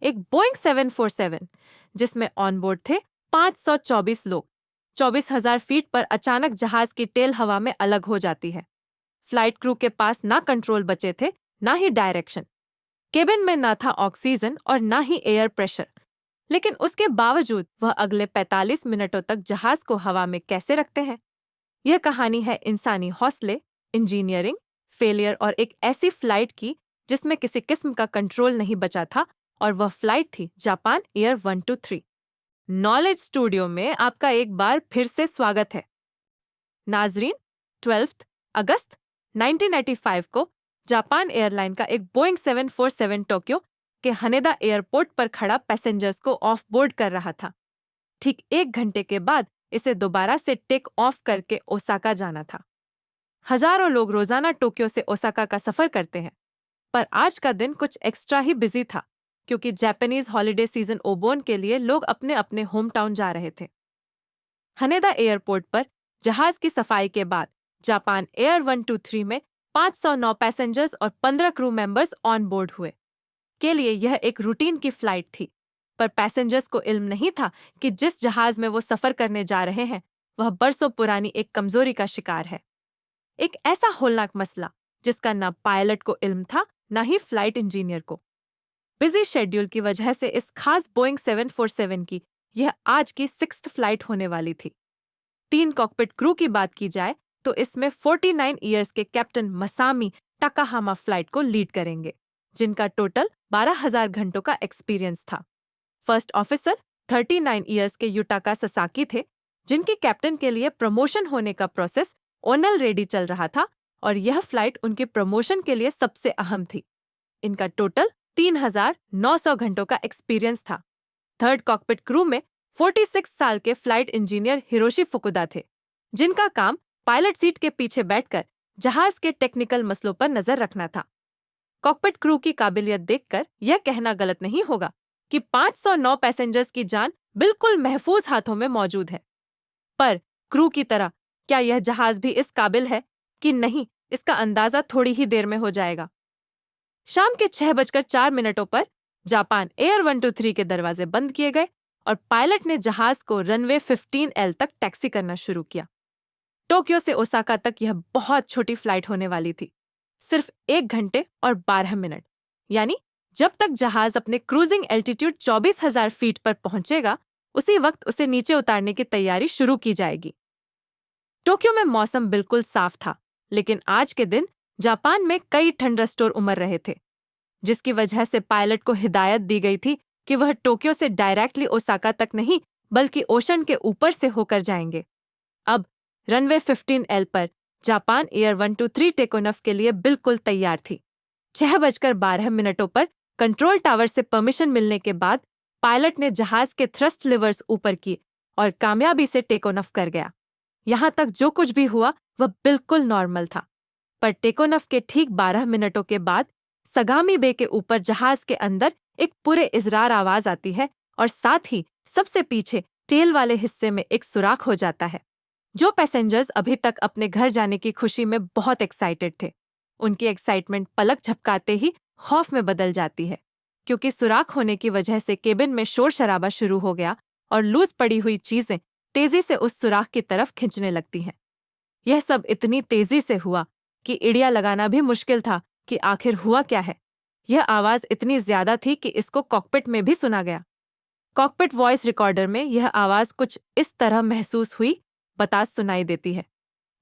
एक बोइंग 747 जिसमें ऑनबोर्ड थे 524 लोग। 24,000 फीट पर अचानक जहाज की टेल हवा में अलग हो जाती है। फ्लाइट क्रू के पास ना कंट्रोल बचे थे, ना ही डायरेक्शन। केबिन में ना था ऑक्सीजन और ना ही एयर प्रेशर। लेकिन उसके बावजूद वह अगले 45 मिनटों तक जहाज को हवा में कैसे रखते हैं। यह कहानी है इंसानी हौसले, इंजीनियरिंग, फेलियर और एक ऐसी फ्लाइट की जिसमें किसी किस्म का कंट्रोल नहीं बचा था, और वह फ्लाइट थी जापान एयर 123। नॉलेज स्टूडियो में आपका एक बार फिर से स्वागत है। नाजरीन, 12 अगस्त 1985 को जापान एयरलाइन का एक बोइंग 747 टोक्यो के हनेदा एयरपोर्ट पर खड़ा पैसेंजर्स को ऑफ बोर्ड कर रहा था। ठीक 1 घंटे के बाद इसे दोबारा से टेक ऑफ करके ओसाका जाना था। हजारों लोग रोजाना टोक्यो से ओसाका का सफर करते हैं, पर आज का दिन कुछ एक्स्ट्रा ही बिजी था, क्योंकि जापानीज हॉलिडे सीजन ओबोन के लिए लोग अपने अपने होम टाउन जा रहे थे। हनेदा एयरपोर्ट पर जहाज की सफाई के बाद जापान एयर 123 में 509 पैसेंजर्स और 15 क्रू मेंबर्स ऑन बोर्ड हुए। के लिए यह एक रूटीन की फ्लाइट थी, पर पैसेंजर्स को इल्म नहीं था कि जिस जहाज में वो सफर करने जा रहे हैं वह बरसों पुरानी एक कमजोरी का शिकार है। एक ऐसा होलनाक मसला जिसका ना पायलट को इल्म था, ना ही फ्लाइट इंजीनियर को। बिजी शेड्यूल की वजह से इस खास बोइंग 747 की यह आज की 6th फ्लाइट होने वाली थी। 3 कॉकपिट क्रू की बात की जाए तो इसमें 49 ईयर्स के कैप्टन मसामी टाकाहामा फ्लाइट को लीड करेंगे, जिनका टोटल 12,000 घंटों का एक्सपीरियंस था। फर्स्ट ऑफिसर 39 ईयर्स के युटाका ससाकी थे, जिनके कैप्टन के लिए प्रमोशन होने का प्रोसेस ओनल रेडी चल रहा था, और यह फ्लाइट उनके प्रमोशन के लिए सबसे अहम थी। इनका टोटल 3,900 घंटों का एक्सपीरियंस था। थर्ड कॉकपिट क्रू में 46 साल के फ्लाइट इंजीनियर हिरोशी फुकुदा थे, जिनका काम पायलट सीट के पीछे बैठकर जहाज के टेक्निकल मसलों पर नजर रखना था। कॉकपिट क्रू की काबिलियत देखकर यह कहना गलत नहीं होगा कि 509 पैसेंजर्स की जान बिल्कुल महफूज हाथों में मौजूद है। पर क्रू की तरह क्या यह जहाज भी इस काबिल है कि नहीं, इसका अंदाजा थोड़ी ही देर में हो जाएगा। शाम के 6:04 पर जापान एयर 123 के दरवाजे बंद किए गए और पायलट ने जहाज को रनवे 15L तक टैक्सी करना शुरू किया। टोक्यो से ओसाका तक यह बहुत छोटी फ्लाइट होने वाली थी, सिर्फ 1 घंटे और 12 मिनट, यानी जब तक जहाज अपने क्रूजिंग एल्टीट्यूड 24,000 फीट पर पहुंचेगा, उसी वक्त उसे नीचे उतारने की तैयारी शुरू की जाएगी। टोक्यो में मौसम बिल्कुल साफ था, लेकिन आज के दिन जापान में कई थंडरस्टॉर्म उमड़ रहे थे, जिसकी वजह से पायलट को हिदायत दी गई थी कि वह टोक्यो से डायरेक्टली ओसाका तक नहीं, बल्कि ओशन के ऊपर से होकर जाएंगे। अब रनवे 15L पर जापान एयर 123 टेकोनफ के लिए बिल्कुल तैयार थी। 6:12 पर कंट्रोल टावर से परमिशन मिलने के बाद पायलट ने जहाज के थ्रस्ट लिवर्स ऊपर की और कामयाबी से टेकोनफ कर गया। यहाँ तक जो कुछ भी हुआ वह बिल्कुल नॉर्मल था, पर टेकोनफ के ठीक 12 मिनटों के बाद सगामी बे के ऊपर जहाज के अंदर एक पूरे इजरार आवाज आती है, और साथ ही सबसे पीछे टेल वाले हिस्से में एक सुराख हो जाता है। जो पैसेंजर्स अभी तक अपने घर जाने की खुशी में बहुत एक्साइटेड थे, उनकी एक्साइटमेंट पलक झपकाते ही खौफ में बदल जाती है, क्योंकि सुराख होने की वजह से केबिन में शोर शराबा शुरू हो गया और लूज पड़ी हुई चीजें तेजी से उस सुराख की तरफ खींचने लगती हैं। यह सब इतनी तेजी से हुआ कि इडिया लगाना भी मुश्किल था कि आखिर हुआ क्या है। यह आवाज इतनी ज्यादा थी कि इसको कॉकपिट में भी सुना गया। कॉकपिट वॉइस रिकॉर्डर में यह आवाज कुछ इस तरह महसूस हुई, बतास सुनाई देती है।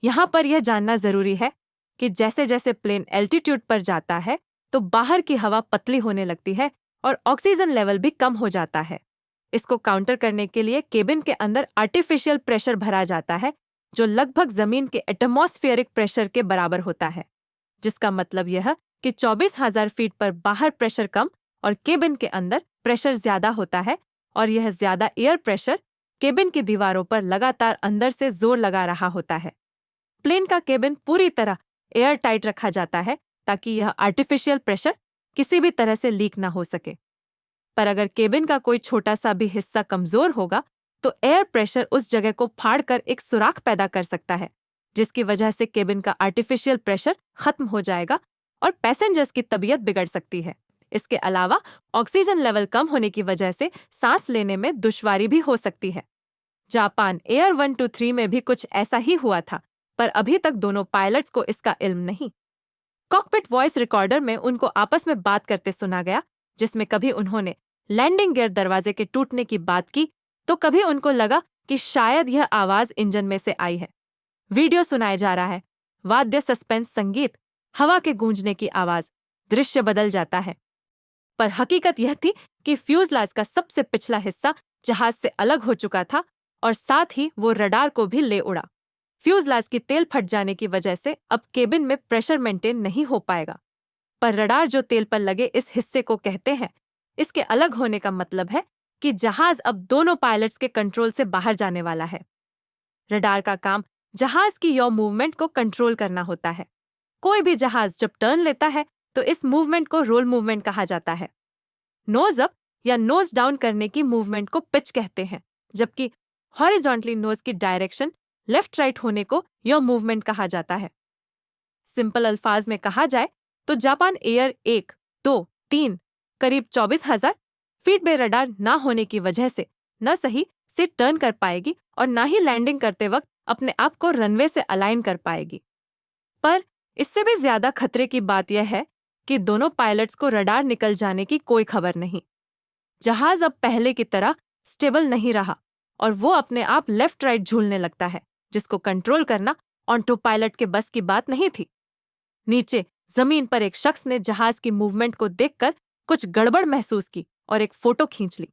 यहाँ पर यह जानना जरूरी है कि जैसे जैसे प्लेन एल्टीट्यूड पर जाता है तो बाहर की हवा पतली होने लगती है और ऑक्सीजन लेवल भी कम हो जाता है। इसको काउंटर करने के लिए केबिन के अंदर आर्टिफिशियल प्रेशर भरा जाता है, जो लगभग जमीन के एटमॉस्फेरिक प्रेशर के बराबर होता है, जिसका मतलब यह कि 24,000 फीट पर बाहर प्रेशर कम और केबिन के अंदर प्रेशर ज्यादा होता है, और यह ज्यादा एयर प्रेशर केबिन की दीवारों पर लगातार अंदर से जोर लगा रहा होता है। प्लेन का केबिन पूरी तरह एयर टाइट रखा जाता है ताकि यह आर्टिफिशियल प्रेशर किसी भी तरह से लीक ना हो सके। पर अगर केबिन का कोई छोटा सा भी हिस्सा कमजोर होगा तो एयर प्रेशर उस जगह को फाड़कर एक सुराख पैदा कर सकता है, जिसकी वजह से केबिन का आर्टिफिशियल प्रेशर खत्म हो जाएगा और पैसेंजर्स की तबीयत बिगड़ सकती है। इसके अलावा ऑक्सीजन लेवल कम होने की वजह से सांस लेने में दुश्वारी भी हो सकती है। जापान एयर 123 में भी कुछ ऐसा ही हुआ था, पर अभी तक दोनों पायलट्स को इसका इल्म नहीं। कॉकपिट वॉइस रिकॉर्डर में उनको आपस में बात करते सुना गया, जिसमें कभी उन्होंने लैंडिंग गियर दरवाजे के टूटने की बात की तो कभी उनको लगा कि शायद यह आवाज इंजन में से आई है। वीडियो सुनाया जा रहा है, वाद्य, सस्पेंस, संगीत, हवा के गूंजने की आवाज, दृश्य बदल जाता है। पर हकीकत यह थी कि फ्यूजलाज का सबसे पिछला हिस्सा जहाज से अलग हो चुका था और साथ ही वो रडार को भी ले उड़ा। फ्यूजलाज की तेल फट जाने की वजह से अब केबिन में प्रेशर मेंटेन नहीं हो पाएगा। पर रडार जो तेल पर लगे इस हिस्से को कहते हैं, इसके अलग होने का मतलब है कि जहाज अब दोनों पायलट्स के कंट्रोल से बाहर जाने वाला है। रडार का काम जहाज की याव मूवमेंट को कंट्रोल करना होता है। कोई भी जहाज जब टर्न लेता है तो इस मूवमेंट को रोल मूवमेंट कहा जाता है। नोज अप या नोज डाउन करने की मूवमेंट को पिच कहते हैं, जबकि हॉरिजॉन्टली नोज की डायरेक्शन लेफ्ट राइट होने को याव मूवमेंट कहा जाता है। सिंपल अल्फाज में कहा जाए तो जापान एयर 1, 2, 3 करीब 24,000 फीट में रडार ना होने की वजह से न सही से टर्न कर पाएगी और ना ही लैंडिंग करते वक्त अपने आप को रनवे से अलाइन कर पाएगी। पर इससे भी ज्यादा खतरे की बात यह है कि दोनों पायलट्स को रडार निकल जाने की कोई खबर नहीं। जहाज अब पहले की तरह स्टेबल नहीं रहा और वो अपने आप लेफ्ट राइट झूलने लगता है, जिसको कंट्रोल करना ऑटो पायलट के बस की बात नहीं थी। नीचे जमीन पर एक शख्स ने जहाज की मूवमेंट को देखकर कुछ गड़बड़ महसूस की और एक फोटो खींच ली।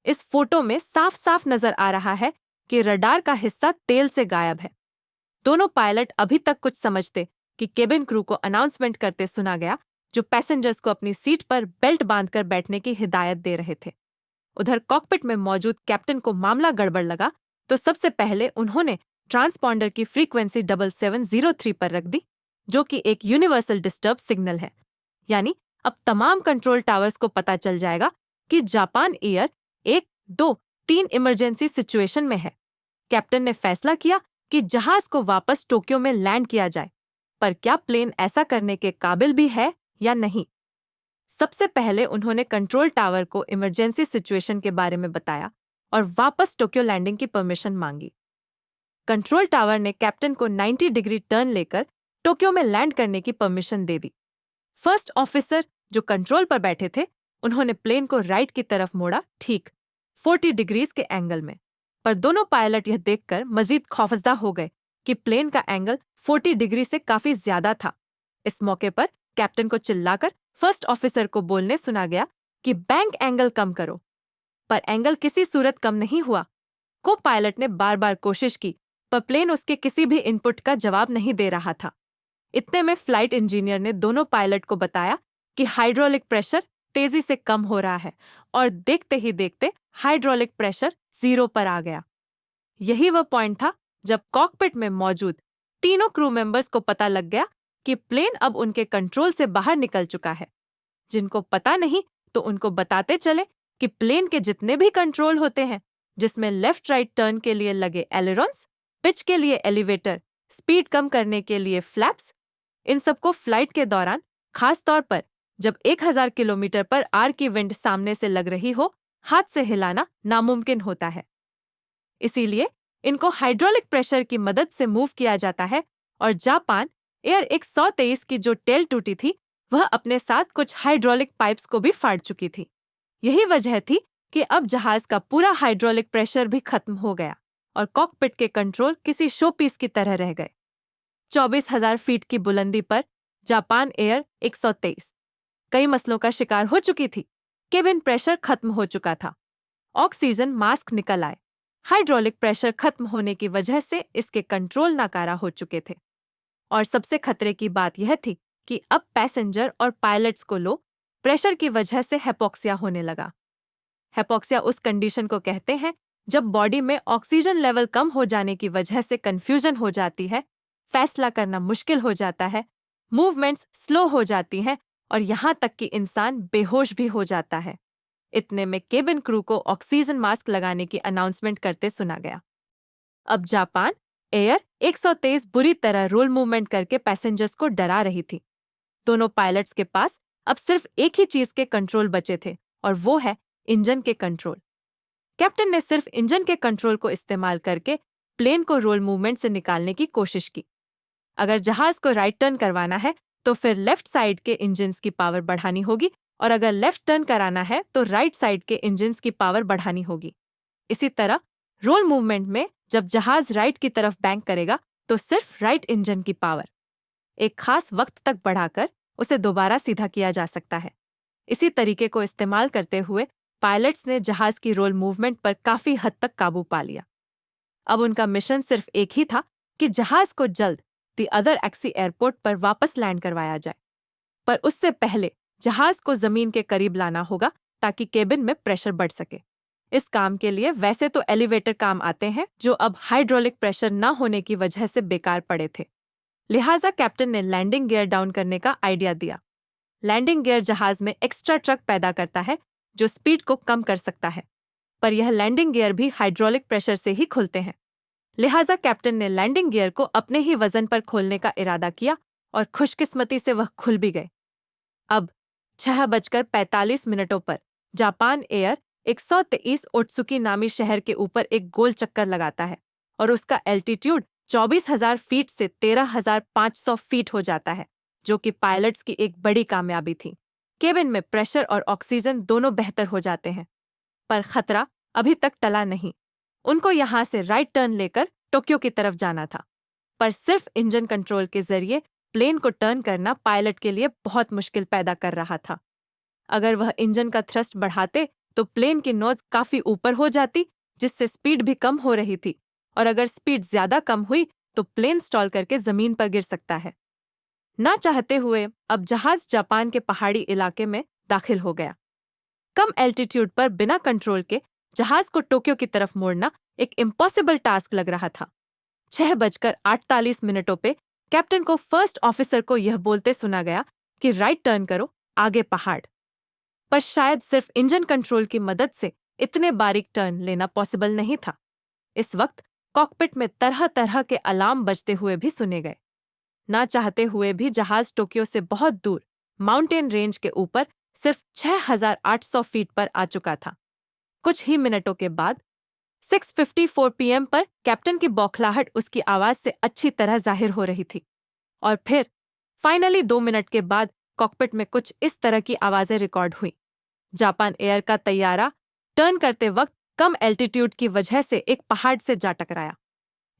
इस फोटो में साफ साफ नजर आ रहा है कि रडार का हिस्सा तेल से गायब है। दोनों पायलट अभी तक कुछ समझते कि केबिन क्रू को अनाउंसमेंट करते सुना गया, जो पैसेंजर्स को अपनी सीट पर बेल्ट बांधकर बैठने की हिदायत दे रहे थे। उधर कॉकपिट में मौजूद कैप्टन को मामला गड़बड़ लगा तो सबसे पहले उन्होंने ट्रांसपॉन्डर की फ्रीक्वेंसी 7703 पर रख दी, जो कि एक यूनिवर्सल डिस्टर्ब सिग्नल है। यानी अब तमाम कंट्रोल टावर्स को पता चल जाएगा कि जापान एयर 1, 2, 3 इमरजेंसी सिचुएशन में है। कैप्टन ने फैसला किया कि जहाज को वापस टोक्यो में लैंड किया जाए, पर क्या प्लेन ऐसा करने के काबिल भी है या नहीं। सबसे पहले उन्होंने कंट्रोल टावर को इमरजेंसी सिचुएशन के बारे में बताया और वापस टोक्यो लैंडिंग की परमिशन मांगी। कंट्रोल टावर ने कैप्टन को 90 डिग्री टर्न लेकर टोक्यो में लैंड करने की परमिशन दे दी। फर्स्ट ऑफिसर जो कंट्रोल पर बैठे थे, उन्होंने प्लेन को राइट की तरफ मोड़ा, ठीक 40 डिग्रीज के एंगल में। पर दोनों पायलट यह देखकर मजीद खौफजदा हो गए कि प्लेन का एंगल 40 डिग्री से काफी ज्यादा था। इस मौके पर कैप्टन को चिल्लाकर फर्स्ट ऑफिसर को बोलने सुना गया कि बैंक एंगल कम करो, पर एंगल किसी सूरत कम नहीं हुआ। को पायलट ने बार बार कोशिश की, पर प्लेन उसके किसी भी इनपुट का जवाब नहीं दे रहा था। इतने में फ्लाइट इंजीनियर ने दोनों पायलट को बताया कि हाइड्रोलिक प्रेशर तेजी से कम हो रहा है और देखते ही देखते हाइड्रोलिक प्रेशर 0 पर आ गया। यही वह पॉइंट था जब कॉकपिट में मौजूद तीनों क्रू मेंबर्स को पता लग गया कि प्लेन अब उनके कंट्रोल से बाहर निकल चुका है। जिनको पता नहीं तो उनको बताते चले कि प्लेन के जितने भी कंट्रोल होते हैं, जिसमें लेफ्ट राइट टर्न के लिए लगे एलेरोन्स, पिच के लिए एलिवेटर, स्पीड कम करने के लिए फ्लैप्स, इन सबको फ्लाइट के दौरान, खास तौर पर जब 1000 किलोमीटर पर आर की विंड सामने से लग रही हो, हाथ से हिलाना नामुमकिन होता है। इसीलिए इनको हाइड्रोलिक प्रेशर की मदद से मूव किया जाता है और जापान एयर 123 की जो टेल टूटी थी, वह अपने साथ कुछ हाइड्रोलिक पाइप्स को भी फाड़ चुकी थी। यही वजह थी कि अब जहाज का पूरा हाइड्रोलिक प्रेशर भी खत्म हो गया और कॉकपिट के कंट्रोल किसी शो पीस की तरह रह गए। 24,000 फीट की बुलंदी पर जापान एयर 123 कई मसलों का शिकार हो चुकी थी। केबिन प्रेशर खत्म हो चुका था, ऑक्सीजन मास्क निकल आए, हाइड्रोलिक प्रेशर खत्म होने की वजह से इसके कंट्रोल नाकारा हो चुके थे। और सबसे खतरे की बात यह थी कि अब पैसेंजर और पायलट्स को लो प्रेशर की वजह से हेपोक्सिया होने लगा। हेपोक्सिया उस कंडीशन को कहते हैं जब बॉडी में ऑक्सीजन लेवल कम हो जाने की वजह से कंफ्यूजन हो जाती है, फैसला करना मुश्किल हो जाता है, मूवमेंट्स स्लो हो जाती हैं और यहाँ तक कि इंसान बेहोश भी हो जाता है। इतने में केबिन क्रू को ऑक्सीजन मास्क लगाने की अनाउंसमेंट करते सुना गया। अब जापान एयर 123 बुरी तरह रोल मूवमेंट करके पैसेंजर्स को डरा रही थी। दोनों पायलट्स के पास अब सिर्फ एक ही चीज के कंट्रोल बचे थे और वो है इंजन के कंट्रोल। कैप्टन ने सिर्फ इंजन के कंट्रोल को इस्तेमाल करके प्लेन को रोल मूवमेंट से निकालने की कोशिश की। अगर जहाज को राइट टर्न करवाना है तो फिर लेफ्ट साइड के इंजन्स की पावर बढ़ानी होगी, और अगर लेफ्ट टर्न कराना है तो राइट साइड के इंजन्स की पावर बढ़ानी होगी। इसी तरह रोल मूवमेंट में जब जहाज राइट की तरफ बैंक करेगा तो सिर्फ राइट इंजन की पावर एक खास वक्त तक बढ़ाकर उसे दोबारा सीधा किया जा सकता है। इसी तरीके को इस्तेमाल करते हुए पायलट्स ने जहाज की रोल मूवमेंट पर काफी हद तक काबू पा लिया। अब उनका मिशन सिर्फ एक ही था कि जहाज को जल्द द अदर एक्सी एयरपोर्ट पर वापस लैंड करवाया जाए, पर उससे पहले जहाज को जमीन के करीब लाना होगा ताकि केबिन में प्रेशर बढ़ सके। इस काम के लिए वैसे तो एलिवेटर काम आते हैं, जो अब हाइड्रोलिक प्रेशर न होने की वजह से बेकार पड़े थे। लिहाजा कैप्टन ने लैंडिंग गियर डाउन करने का आइडिया दिया। लैंडिंग गियर जहाज में एक्स्ट्रा ट्रक पैदा करता है जो स्पीड को कम कर सकता है, पर यह लैंडिंग गियर भी हाइड्रोलिक प्रेशर से ही खुलते हैं। लिहाजा कैप्टन ने लैंडिंग गियर को अपने ही वजन पर खोलने का इरादा किया और खुशकिस्मती से वह खुल भी गए। अब 6:45 पर जापान एयर 123 ओत्सुकी नामी शहर के ऊपर एक गोल चक्कर लगाता है और उसका एल्टीट्यूड 24,000 फीट से 13,500 फीट हो जाता है, जो कि पायलट्स की एक बड़ी कामयाबी थी। केबिन में प्रेशर और ऑक्सीजन दोनों बेहतर हो जाते हैं, पर खतरा अभी तक टला नहीं। उनको यहाँ से राइट टर्न लेकर टोक्यो की तरफ जाना था, पर सिर्फ इंजन कंट्रोल के जरिए प्लेन को टर्न करना पायलट के लिए बहुत मुश्किल पैदा कर रहा था। अगर वह इंजन का थ्रस्ट बढ़ाते तो प्लेन की नोज काफी ऊपर हो जाती, जिससे स्पीड भी कम हो रही थी, और अगर स्पीड ज्यादा कम हुई तो प्लेन स्टॉल करके जमीन पर गिर सकता है। ना चाहते हुए अब जहाज जापान के पहाड़ी इलाके में दाखिल हो गया। कम एल्टीट्यूड पर बिना कंट्रोल के जहाज को टोक्यो की तरफ मोड़ना एक इम्पॉसिबल टास्क लग रहा था। 6:48 पे कैप्टन को फर्स्ट ऑफिसर को यह बोलते सुना गया कि राइट टर्न करो, आगे पहाड़। पर शायद सिर्फ इंजन कंट्रोल की मदद से इतने बारीक टर्न लेना पॉसिबल नहीं था। इस वक्त कॉकपिट में तरह तरह के अलार्म बजते हुए भी सुने गए। ना चाहते हुए भी जहाज टोक्यो से बहुत दूर माउंटेन रेंज के ऊपर सिर्फ 6,800 फीट पर आ चुका था। कुछ ही मिनटों के बाद 6:54 PM पर कैप्टन की बौखलाहट उसकी आवाज से अच्छी तरह जाहिर हो रही थी, और फिर फाइनली 2 मिनट के बाद कॉकपिट में कुछ इस तरह की आवाजें रिकॉर्ड हुई। जापान एयर का तैयारा टर्न करते वक्त कम एल्टीट्यूड की वजह से एक पहाड़ से जा टकराया।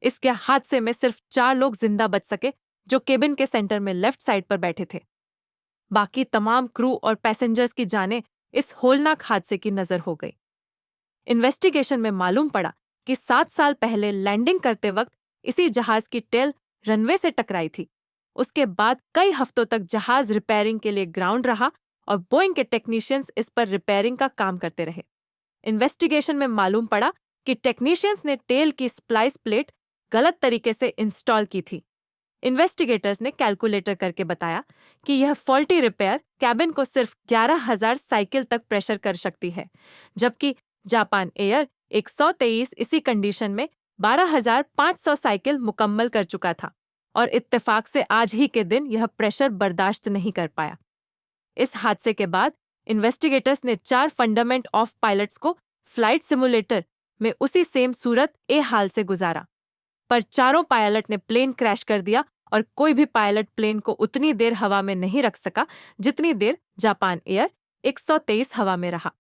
इसके हादसे में सिर्फ 4 लोग जिंदा बच सके, जो केबिन के सेंटर में लेफ्ट साइड पर बैठे थे। बाकी तमाम क्रू और पैसेंजर्स की जानें इस होलनाक हादसे की नजर हो गई। इन्वेस्टिगेशन में मालूम पड़ा कि 7 साल पहले लैंडिंग करते वक्त इसी जहाज की टेल रनवे से टकराई थी। उसके बाद कई हफ्तों तक जहाज रिपेयरिंग के लिए ग्राउंड रहा और बोइंग के टेक्नीशियंस इस पर रिपेयरिंग का काम करते रहे। इन्वेस्टिगेशन में मालूम पड़ा कि टेक्नीशियंस ने टेल की स्प्लाइस प्लेट गलत तरीके से इंस्टॉल की थी। इन्वेस्टिगेटर्स ने कैलकुलेटर करके बताया कि यह फॉल्टी रिपेयर कैबिन को सिर्फ 11,000 साइकिल तक प्रेशर कर सकती है, जबकि जापान एयर 123 इसी कंडीशन में 12,500 साइकिल मुकम्मल कर चुका था, और इत्तेफाक से आज ही के दिन यह प्रेशर बर्दाश्त नहीं कर पाया। इस हादसे के बाद इन्वेस्टिगेटर्स ने 4 फंडामेंट ऑफ पायलट्स को फ्लाइट सिमुलेटर में उसी सेम सूरत ए हाल से गुजारा, पर चारों पायलट ने प्लेन क्रैश कर दिया और कोई भी पायलट प्लेन को उतनी देर हवा में नहीं रख सका जितनी देर जापान एयर 123 हवा में रहा।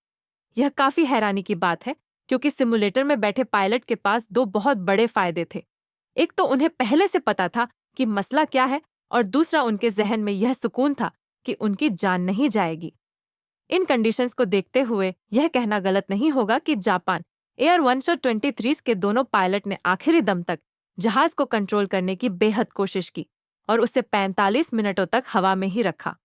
यह काफी हैरानी की बात है, क्योंकि सिमुलेटर में बैठे पायलट के पास 2 बहुत बड़े फायदे थे। एक तो उन्हें पहले से पता था कि मसला क्या है, और दूसरा उनके जहन में यह सुकून था कि उनकी जान नहीं जाएगी। इन कंडीशंस को देखते हुए यह कहना गलत नहीं होगा कि जापान एयर 123 के दोनों पायलट ने आखिरी दम तक जहाज को कंट्रोल करने की बेहद कोशिश की और उसे 45 मिनटों तक हवा में ही रखा।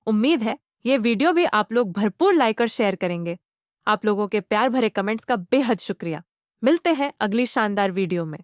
उम्मीद है ये वीडियो भी आप लोग भरपूर लाइक और शेयर करेंगे। आप लोगों के प्यार भरे कमेंट्स का बेहद शुक्रिया। मिलते हैं अगली शानदार वीडियो में।